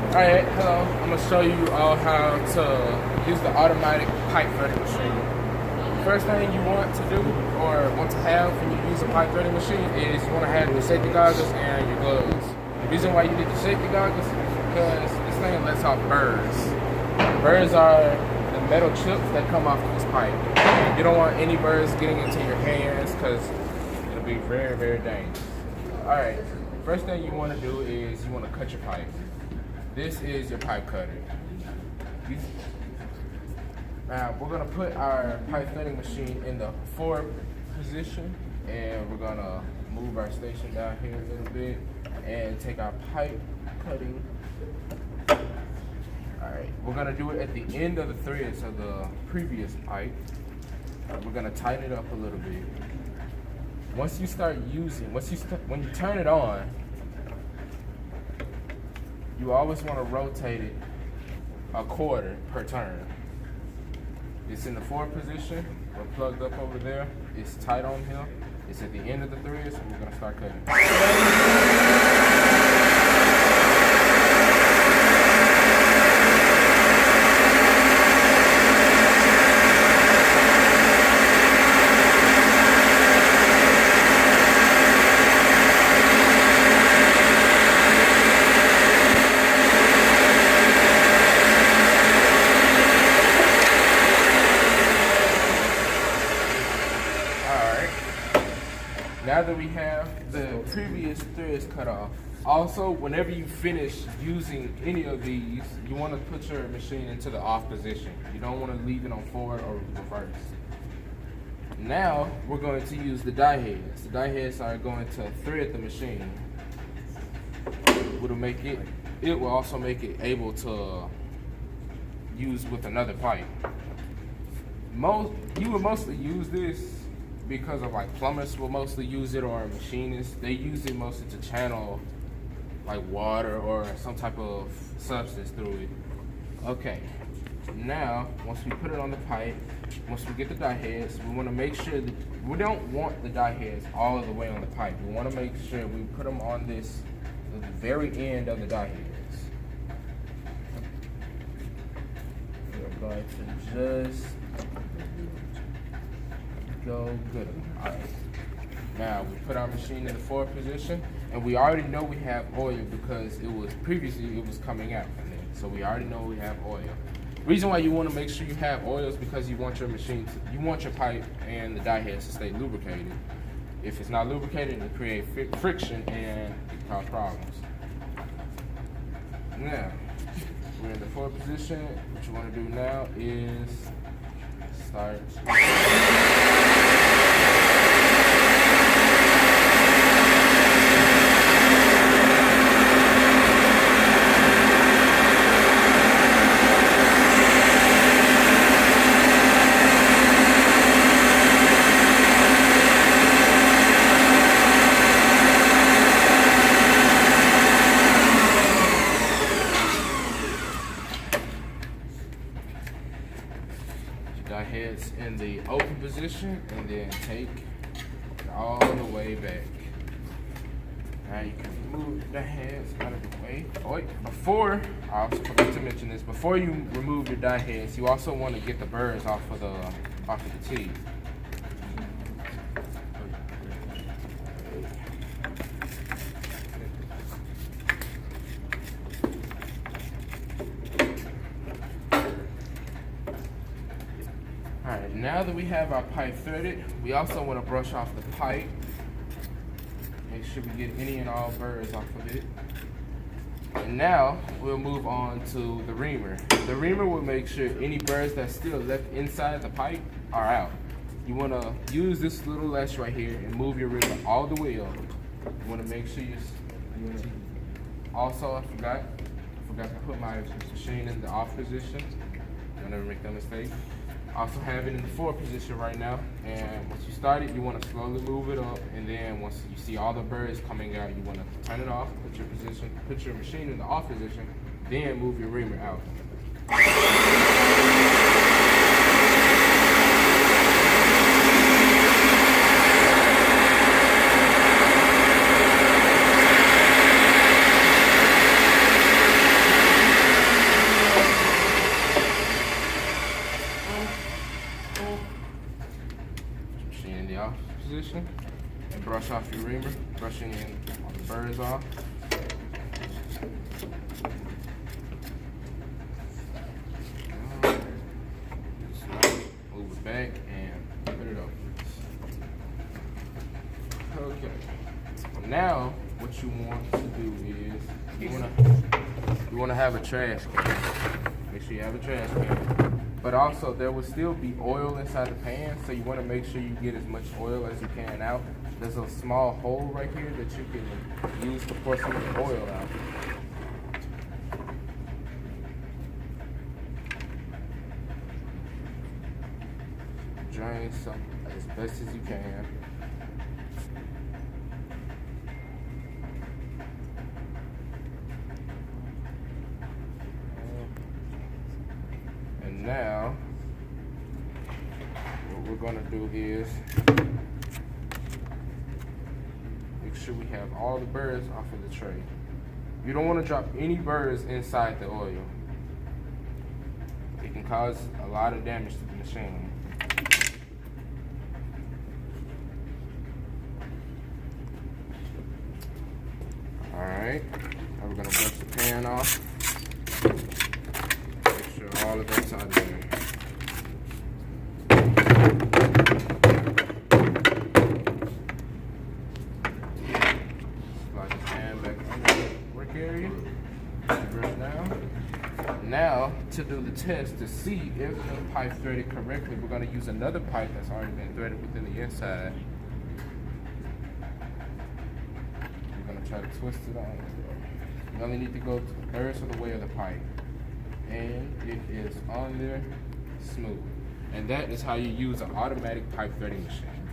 Alright, hello. I'm gonna show you all how to use the automatic pipe threading machine. First thing you want to do or want to have when you use a pipe threading machine is you want to have your safety goggles and your gloves. The reason why you need the safety goggles is because this thing lets off burrs. Burrs are the metal chips that come off this pipe. You don't want any burrs getting into your hands because it'll be very, very dangerous. Alright, first thing you want to do is you want to cut your pipe. This is your pipe cutter. Now we're gonna put our pipe threading machine in the forward position, and we're gonna move our station down here a little bit and take our pipe cutting. Alright, we're gonna do it at the end of the threads of the previous pipe. We're gonna tighten it up a little bit. When you turn it on, you always want to rotate it a quarter per turn. It's in the forward position. We're plugged up over there. It's tight on here. It's at the end of the thread, so we're going to start cutting. Now that we have the previous threads cut off, also whenever you finish using any of these, you want to put your machine into the off position. You don't want to leave it on forward or reverse. Now we're going to use the die heads. The die heads are going to thread the machine. It will also make it able to use with another pipe. You will mostly use this because of like plumbers will mostly use it, or machinists. They use it mostly to channel like water or some type of substance through it. Okay, now once we put it on the pipe, once we get the die heads, we want to make sure that we don't want the die heads all the way on the pipe. We want to make sure we put them on the very end of the die heads. We're going to just go good. All right. Now we put our machine in the forward position, and we already know we have oil because it was coming out from there. So we already know we have oil. Reason why you want to make sure you have oil is because you want your pipe and the die heads to stay lubricated. If it's not lubricated, it'll create friction and it cause problems. Now we're in the forward position. What you want to do now is start. Die heads in the open position, and then take it all the way back. Now you can move the heads out of the way. Oh wait, before, I also forgot to mention this, before you remove your die heads, you also want to get the burrs off of the teeth. Alright, now that we have our pipe threaded, we also want to brush off the pipe. Make sure we get any and all burrs off of it. And now we'll move on to the reamer. The reamer will make sure any burrs that's still left inside the pipe are out. You want to use this little latch right here and move your reamer all the way up. You want to make sure also, I forgot to put my machine in the off position. Don't ever make that mistake. Also have it in the forward position right now, and once you start it, you want to slowly move it up, and then once you see all the burrs coming out, you want to turn it off, put your machine in the off position, then move your reamer out. reamer, brushing in all the burrs off. Move it back and put it up. Okay. Now, what you want to do is you want to have a trash can. Make sure you have a trash can. But also, there will still be oil inside the pan, so you want to make sure you get as much oil as you can out. There's a small hole right here that you can use to pour some of the oil out. Drain some as best as you can. And now, what we're gonna do is make sure we have all the burrs off of the tray. You don't want to drop any burrs inside the oil. It can cause a lot of damage to the machine. Alright, now we're gonna brush the pan off. Make sure all of that's out of there. Slide the pan back under the work area. Brush down. Now, to do the test to see if the pipe threaded correctly, we're gonna use another pipe that's already been threaded within the inside. Try to twist it on. You only need to go 2/3 of the way of the pipe, and it is on there smooth. And that is how you use an automatic pipe threading machine.